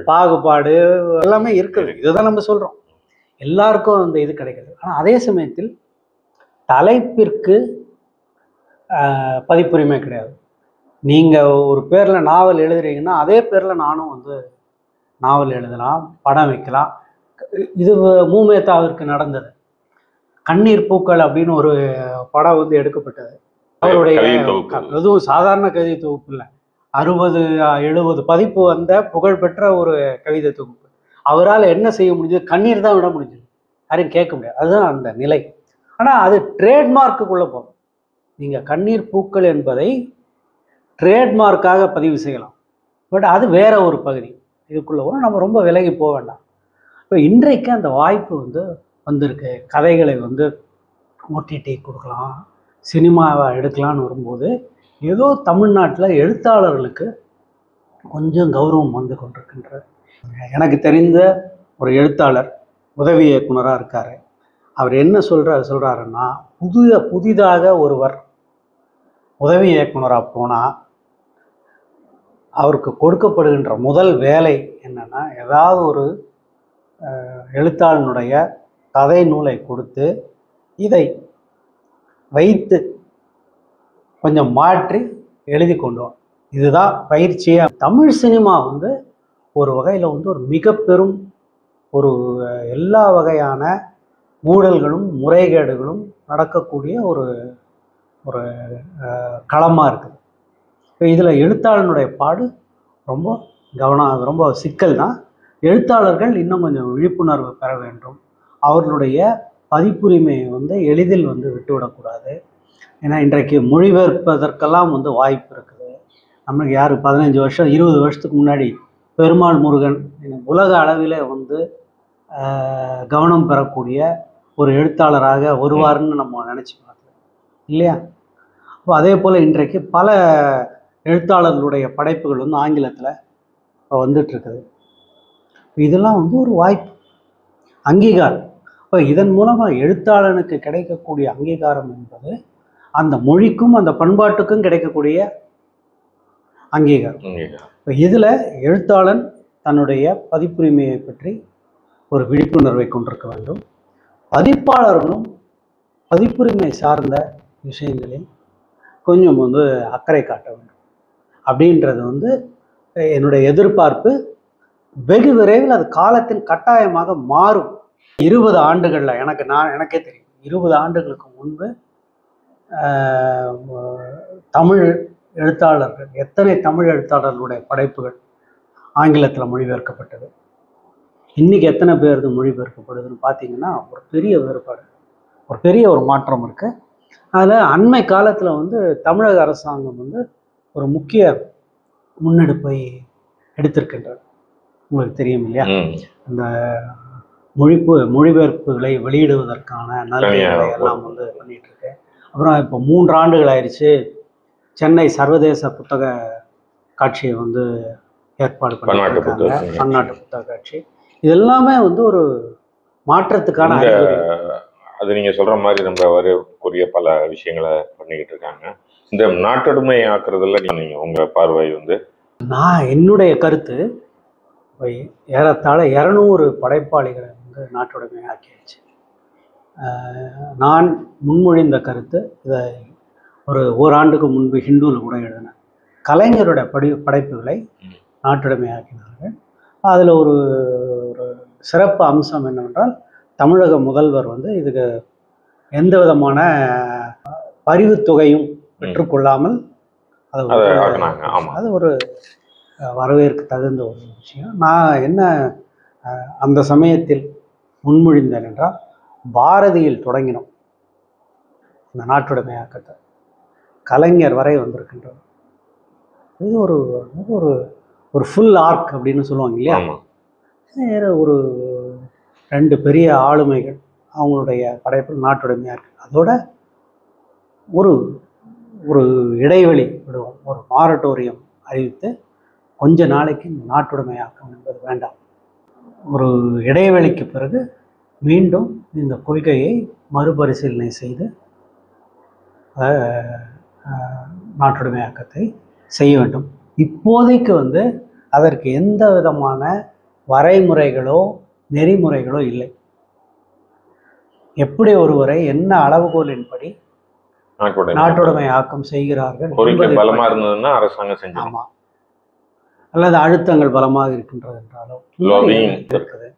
பாகுபாடு எல்லாமே இருக்குது. இதுதான் நம்ம சொல்றோம், எல்லாருக்கும் அந்த இது கிடைக்கிறது. ஆனா அதே சமயத்தில் தலைப்பிற்கு பதிப்புரிமை கிடையாது. நீங்க ஒரு பேர்ல நாவல் எழுதுறீங்கன்னா அதே பேர்ல நானும் வந்து நாவல் எழுதலாம், படம் வைக்கலாம். இது மூமேத்தாவிற்கு நடந்தது. கண்ணீர் பூக்கள் அப்படின்னு ஒரு படம் வந்து எடுக்கப்பட்டது. அவருடைய எதுவும் சாதாரண கவிதை தொகுப்பு இல்லை, 60-70 பதிப்பு வந்த புகழ்பெற்ற ஒரு கவிதை தொகுப்பு. அவரால் என்ன செய்ய முடிஞ்சது? கண்ணீர் தான் விட முடிஞ்சது, யாரையும் கேட்க முடியாது. அதுதான் அந்த நிலை. ஆனால் அது ட்ரேட்மார்க்குள்ளே போகும். நீங்கள் கண்ணீர் பூக்கள் என்பதை ட்ரேட்மார்க்காக பதிவு செய்யலாம். பட் அது வேற ஒரு பகுதி. இதுக்குள்ளே கூட நம்ம ரொம்ப விலகி போக வேண்டாம். இப்போ இன்றைக்கு அந்த வாய்ப்பு வந்து வந்திருக்கு. கதைகளை வந்து ஓடிடி கொடுக்கலாம், சினிமாவை எடுக்கலான்னு வரும்போது ஏதோ தமிழ்நாட்டில் எழுத்தாளர்களுக்கு கொஞ்சம் கௌரவம் வந்து கொண்டிருக்கின்ற. எனக்கு தெரிந்த ஒரு எழுத்தாளர் உதவி இயக்குனராக இருக்கார். அவர் என்ன சொல்கிறாருன்னா, புதிதாக ஒருவர் உதவி இயக்குனராக போனால் அவருக்கு கொடுக்கப்படுகின்ற முதல் வேலை என்னென்னா, ஏதாவது ஒரு எழுத்தாளனுடைய கதை நூலை கொடுத்து இதை வைத்து கொஞ்சம் மாற்றி எழுதி கொண்டு வா. இதுதான் பயிற்சியே. தமிழ் சினிமா வந்து ஒரு வகையில் வந்து ஒரு மிக பெரும் ஒரு எல்லா வகையான ஊழல்களும் முறைகேடுகளும் நடக்கக்கூடிய ஒரு ஒரு களமாக இருக்குது. இப்போ இதில் எழுத்தாளனுடைய பாடு ரொம்ப சிக்கல் தான். எழுத்தாளர்கள் இன்னும் கொஞ்சம் விழிப்புணர்வு பெற வேண்டும். அவர்களுடைய பதிப்புரிமையை வந்து எளிதில் வந்து விட்டுவிடக்கூடாது. ஏன்னா இன்றைக்கு மொழிபெயர்ப்பதற்கெல்லாம் வந்து வாய்ப்பு இருக்குது. நம்மளுக்கு யார் 15 வருஷம் 20 வருஷத்துக்கு முன்னாடி பெருமாள் முருகன் உலக அளவில் வந்து கவனம் பெறக்கூடிய ஒரு எழுத்தாளராக வருவார்னு நம்ம நினச்சி பார்க்கலாம் இல்லையா? அப்போ அதே போல் இன்றைக்கு பல எழுத்தாளர்களுடைய படைப்புகள் வந்து ஆங்கிலத்தில் இப்போ வந்துட்டுருக்குது. இதெல்லாம் வந்து ஒரு வாய்ப்பு, அங்கீகாரம். இப்போ இதன் மூலமாக எழுத்தாளனுக்கு கிடைக்கக்கூடிய அங்கீகாரம் என்பது அந்த மொழிக்கும் அந்த பண்பாட்டுக்கும் கிடைக்கக்கூடிய அங்கீகாரம். இப்போ இதில் எழுத்தாளன் தன்னுடைய பதிப்புரிமையை பற்றி ஒரு விழிப்புணர்வை கொண்டிருக்க வேண்டும். பதிப்பாளர்களும் பதிப்புரிமை சார்ந்த விஷயங்களில் கொஞ்சம் வந்து அக்கறை காட்ட வேண்டும் அப்படின்றது வந்து என்னுடைய எதிர்பார்ப்பு. வெகு விரைவில் அது காலத்தின் கட்டாயமாக மாறும். 20 ஆண்டுகளில் எனக்கே தெரியும், 20 ஆண்டுகளுக்கு முன்பு தமிழ் எழுத்தாளர்கள், எத்தனை தமிழ் எழுத்தாளர்களுடைய படைப்புகள் ஆங்கிலத்தில் மொழிபெயர்க்கப்பட்டது, இன்றைக்கி எத்தனை பேருக்கு மொழிபெயர்க்கப்படுதுன்னு பார்த்தீங்கன்னா ஒரு பெரிய வேறுபாடு, ஒரு பெரிய ஒரு மாற்றம் இருக்குது. அதில் அண்மை காலத்தில் வந்து தமிழக அரசாங்கம் வந்து ஒரு முக்கிய முன்னெடுப்பை எடுத்திருக்கின்றது. உங்களுக்கு தெரியும் இல்லையா? அந்த மொழிபெயர்ப்புகளை வெளியிடுவதற்கான நன்மைகளை எல்லாம் வந்து பண்ணிட்டு இருக்கு. அப்புறம் இப்போ 3 ஆண்டுகள் ஆயிடுச்சு சென்னை சர்வதேச புத்தக காட்சியை வந்து ஏற்பாடு பண்ணிருக்காங்க, பன்னாட்டு புத்தக காட்சி. இது எல்லாமே வந்து ஒரு மாற்றத்துக்கான அது நீங்க சொல்ற மாதிரி நம்ம வரக்கூடிய பல விஷயங்களை பண்ணிக்கிட்டு இருக்காங்க. இந்த நாட்டொடுமை ஆக்குறதுல நீங்க உங்க பார்வை வந்து? நான் என்னுடைய கருத்து, ஏறத்தாழ 200 படைப்பாளிகளை வந்து நாட்டுடைமை ஆக்கிடுச்சு. நான் முன்மொழிந்த கருத்து, இதை ஒரு ஓராண்டுக்கு முன்பு ஹிந்துவில் கூட எழுதினேன். கலைஞரோட படைப்புகளை நாட்டுடைமையாக்கினார்கள். அதில் ஒரு ஒரு சிறப்பு அம்சம் என்னவென்றால், தமிழக முதல்வர் வந்து இதுக்கு எந்த விதமான பரிவுத்தொகையும் பெற்றுக்கொள்ளாமல் அது ஒரு வரவேற்க தகுந்த ஒரு விஷயம். நான் என்ன அந்த சமயத்தில் முன்மொழிந்தேன் என்றால், பாரதியில் தொடங்கினோம் இந்த நாட்டுடைமையாக்கத்தை, கலைஞர் வரை வந்திருக்கின்றது. இது ஒரு ஒரு ஒரு ஃபுல் ஆர்க் அப்படின்னு சொல்லுவாங்க இல்லையா? ஒரு 2 பெரிய ஆளுமைகள் அவங்களுடைய படைப்பில் நாட்டுடைமையாக இருக்கு. அதோட ஒரு ஒரு இடைவெளி விடுவோம், ஒரு மாரட்டோரியம் அறிவித்து கொஞ்ச நாளைக்கு இந்த நாட்டுடைமையாக்கம் என்பது வேண்டாம், ஒரு இடைவெளிக்கு பிறகு மீண்டும் இந்த கொள்கையை மறுபரிசீலனை செய்து நாட்டுடைமையாக்கத்தை செய்ய வேண்டும். இப்போதைக்கு வந்து அதற்கு எந்த விதமான வரைமுறைகளோ நெறிமுறைகளோ இல்லை. எப்படி ஒருவரை என்ன அளவுகோலின்படி நாட்டுடைமை ஆக்கம் செய்கிறார்கள், பலமா இருந்ததுன்னா அரசாங்கம் செஞ்சு, ஆமா, அல்லது அழுத்தங்கள் பலமாக இருக்கின்றது என்றாலும் இருக்குது,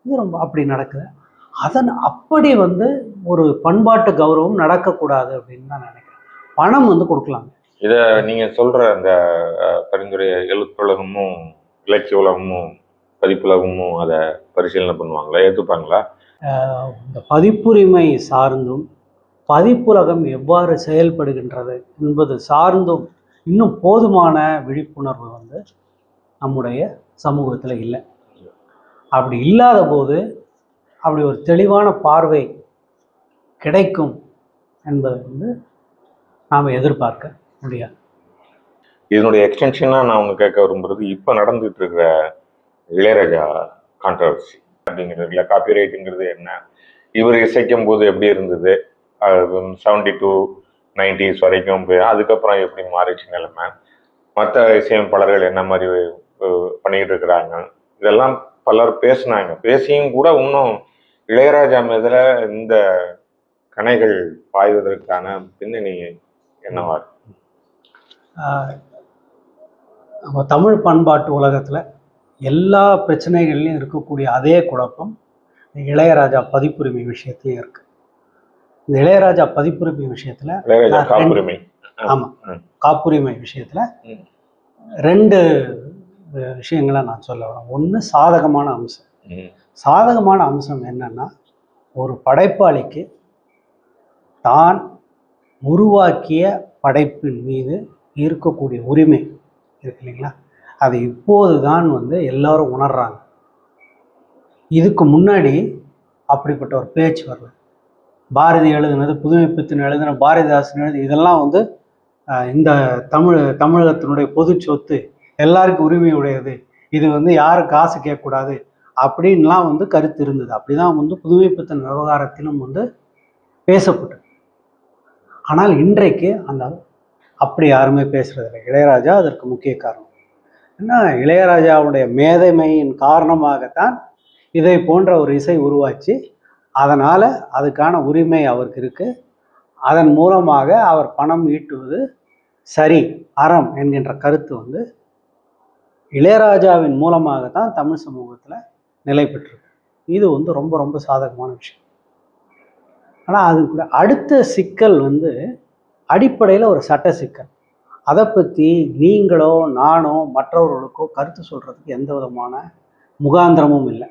இது ரொம்ப அப்படி நடக்குது. அதன் அப்படி வந்து ஒரு பண்பாட்டு கௌரவம் நடக்கக்கூடாது அப்படின்னு தான் நினைக்கிறேன். பணம் வந்து கொடுக்கலாங்க. இதை நீங்க சொல்ற அந்த பரிந்துரை எழுத்துலகமும் இலக்கிய உலகமும் பதிப்புலகமும் அதை பரிசீலனை பண்ணுவாங்களா, ஏற்றுப்பாங்களா? இந்த பதிப்புரிமை சார்ந்தும் பதிப்புலகம் எவ்வாறு செயல்படுகின்றது என்பது சார்ந்தும் இன்னும் போதுமான விழிப்புணர்வு வந்து நம்முடைய சமூகத்தில் இல்லை. அப்படி இல்லாத போது அப்படி ஒரு தெளிவான பார்வை கிடைக்கும் என்பதை வந்து நாம் எதிர்பார்க்க முடியாது. இதனுடைய எக்ஸ்டென்ஷனாக நான் அவங்க கேட்க விரும்புறது, இப்போ நடந்துட்டு இருக்கிற இளையராஜா கான்ட்ரவர்சி அப்படிங்கிறதுல காப்பிரைட்டுங்கிறது என்ன, இவர் இசைக்கும் போது எப்படி இருந்தது, 72 90s வரைக்கும் போய் அதுக்கப்புறம் எப்படி மாறிச்சு நிலைமை, மற்ற இசையமைப்பாளர்கள் என்ன மாதிரி பண்ணிக்கிட்டு இருக்கிறாங்க, இதெல்லாம் பலர் பேசினாங்க. பேசியும் கூட இன்னும் இளையராஜா மீதுல இந்த கணைகள் பாய்வதற்கான பின்னணி என்னவா இருக்கு? நம்ம தமிழ் பண்பாட்டு உலகத்தில் எல்லா பிரச்சனைகள்லையும் இருக்கக்கூடிய அதே குழப்பம் இளையராஜா பதிப்புரிமை விஷயத்துலையும் இருக்கு. இந்த இளையராஜா பதிப்புரிமை விஷயத்துல காப்புரிமை விஷயத்துல 2 விஷயங்களை நான் சொல்ல வரேன். ஒன்று சாதகமான அம்சம். சாதகமான அம்சம் என்னன்னா, ஒரு படைப்பாளிக்கு தான் உருவாக்கிய படைப்பின் மீது இருக்கக்கூடிய உரிமை இருக்கு இல்லைங்களா, அது இப்போது தான் வந்து எல்லாரும் உணர்றாங்க. இதுக்கு முன்னாடி அப்படிப்பட்ட ஒரு பேச்சு வரல. பாரதி எழுதுனது, புதுமைப்பித்தன் எழுதுன, பாரதிதாசன் எழுது, இதெல்லாம் வந்து இந்த தமிழகத்தினுடைய பொது சொத்து, எல்லாருக்கும் உரிமை உடையது, இது வந்து யாரும் காசு கேட்கக்கூடாது அப்படின்லாம் வந்து கருத்து இருந்தது. அப்படிதான் வந்து புதுமைப்பித்தன் விவகாரத்திலும் வந்து பேசப்பட்டது. ஆனால் இன்றைக்கு அப்படி யாருமே பேசுறதில்லை. இளையராஜா அதற்கு முக்கிய காரணம். ஏன்னா இளையராஜாவுடைய மேதைமையின் காரணமாகத்தான் இதை போன்ற ஒரு இசை உருவாச்சு. அதனால் அதுக்கான உரிமை அவருக்கு இருக்கு. அதன் மூலமாக அவர் பணம் ஈட்டுவது சரி, அறம் என்கின்ற கருத்து வந்து இளையராஜாவின் மூலமாகத்தான் தமிழ் சமூகத்தில் நிலை பெற்றிருக்கு. இது வந்து ரொம்ப ரொம்ப சாதகமான விஷயம். ஆனால் அதுக்கு அடுத்த சிக்கல் வந்து அடிப்படையில் ஒரு சட்ட சிக்கல். அதை பற்றி நீங்களோ நானோ மற்றவர்களுக்கோ கருத்து சொல்கிறதுக்கு எந்த விதமான முகாந்திரமும் இல்லை.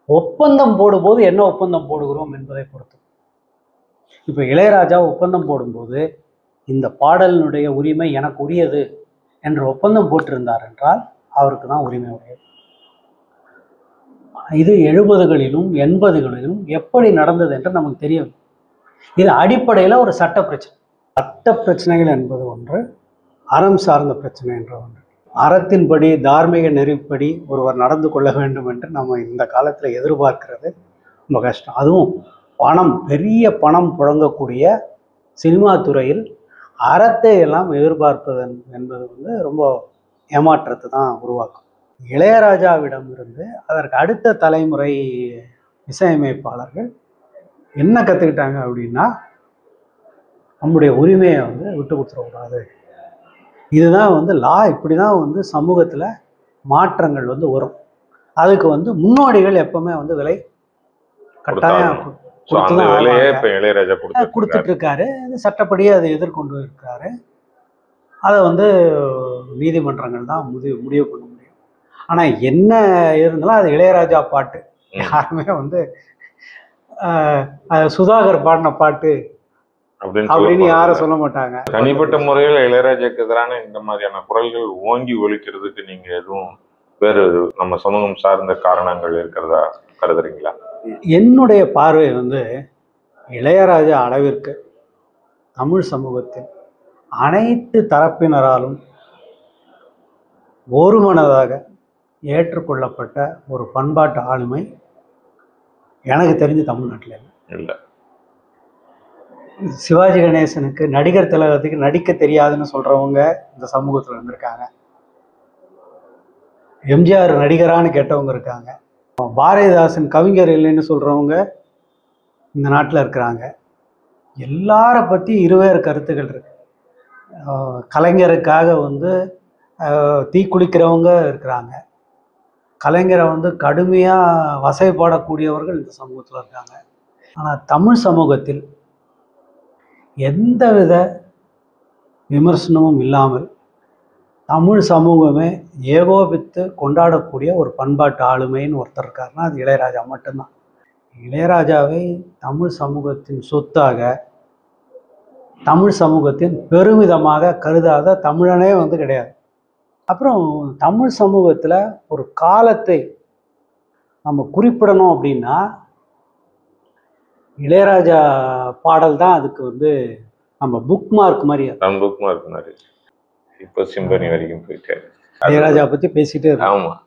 ஒப்பந்தம் போடும்போது என்ன ஒப்பந்தம் போடுகிறோம் என்பதை பொறுத்து. இப்போ இளையராஜா ஒப்பந்தம் போடும்போது இந்த பாடலினுடைய உரிமை எனக்கு உரியது என்று ஒப்பந்தம் போட்டிருந்தார் என்றால் அவருக்கு தான் உரிமை உடையது. இது 70களிலும் 80களிலும் எப்படி நடந்தது என்று நமக்கு தெரியும். இது அடிப்படையில் ஒரு சட்ட பிரச்சனை. சட்ட பிரச்சனைகள் என்பது ஒன்று, அறம் சார்ந்த பிரச்சனை என்ற ஒன்று. அறத்தின்படி, தார்மீக நெறிப்படி ஒருவர் நடந்து கொள்ள வேண்டும் என்று நம்ம இந்த காலத்தில் எதிர்பார்க்கிறது ரொம்ப கஷ்டம். அதுவும் பெரிய பணம் புழங்கக்கூடிய சினிமா துறையில் அறத்தை எல்லாம் எதிர்பார்ப்பது என்பது வந்து ரொம்ப ஏமாற்றத்தை தான் உருவாக்கும். இளையராஜாவிடம் இருந்து அதற்கு அடுத்த தலைமுறை இசையமைப்பாளர்கள் என்ன கற்றுக்கிட்டாங்க அப்படின்னா, நம்முடைய உரிமையை வந்து விட்டு கொடுத்துடக்கூடாது. இதுதான் வந்து லா. இப்படி தான் வந்து சமூகத்தில் மாற்றங்கள் வந்து வரும். அதுக்கு வந்து முன்னோடிகள் எப்பவுமே வந்து விலை கட்டாயம் கொடுத்துட்டு இருக்காரு. சட்டப்படியே அதை எதிர்கொண்டு இருக்காரு. அதை வந்து நீதிமன்றங்கள் தான் முடிவு பண்ண முடியும். ஆனால் என்ன இருந்தாலும் அது இளையராஜா பாட்டு. யாருமே வந்து சுதாகர் பாடின பாட்டு அப்படின்னு யாரும் சொல்ல மாட்டாங்க. தனிப்பட்ட முறையில் இளையராஜாக்கு எதிரான இந்த மாதிரியான குரல்கள் ஓங்கி ஒலிக்கிறதுக்கு நீங்க எதுவும் வேறு நம்ம சமூகம் சார்ந்த காரணங்கள் இருக்கிறதா கருதுறீங்களா? என்னுடைய பார்வை வந்து இளையராஜா அளவிற்கு தமிழ் சமூகத்தில் அனைத்து தரப்பினராலும் ஒருமனதாக ஏற்றுக்கொள்ளப்பட்ட ஒரு பண்பாட்டு ஆளுமை எனக்கு தெரிஞ்சு தமிழ்நாட்டில் இல்லை. சிவாஜி கணேசனுக்கு நடிகர் திலகத்துக்கு நடிக்க தெரியாதுன்னு சொல்றவங்க இந்த சமூகத்தில் இருந்திருக்காங்க. எம்ஜிஆர் நடிகரான்னு கேட்டவங்க இருக்காங்க. பாரதிதாசன் கவிஞர் இல்லைன்னு சொல்றவங்க இந்த நாட்டில் இருக்கிறாங்க. எல்லார பற்றி இருவேறு கருத்துக்கள் இருக்கு. கலைஞருக்காக வந்து தீக்குளிக்கிறவங்க இருக்கிறாங்க. கலைஞரை வந்து கடுமையாக வசைப்பாடக்கூடியவர்கள் இந்த சமூகத்தில் இருக்காங்க. ஆனால் தமிழ் சமூகத்தில் எந்தவித விமர்சனமும் இல்லாமல் தமிழ் சமூகமே ஏகோபித்து கொண்டாடக்கூடிய ஒரு பண்பாட்டு ஆளுமைன்னு ஒருத்தர் இருக்காருன்னா அது இளையராஜா மட்டும்தான். இளையராஜாவை தமிழ் சமூகத்தின் சொத்தாக, தமிழ் சமூகத்தின் பெருமிதமாக கருதாத தமிழனே வந்து கிடையாது. அப்புறம் தமிழ் சமூகத்தில் ஒரு காலத்தை நம்ம குறிப்பிடணும் அப்படின்னா இளையராஜா பாடல் தான் அதுக்கு வந்து நம்ம புக் மார்க் மாதிரி. புக் மார்க் மாதிரி இப்போ சிம்பனி வரைக்கும் போயிட்டு இளையராஜா பற்றி பேசிட்டே இருக்கோம். ஆமாம்.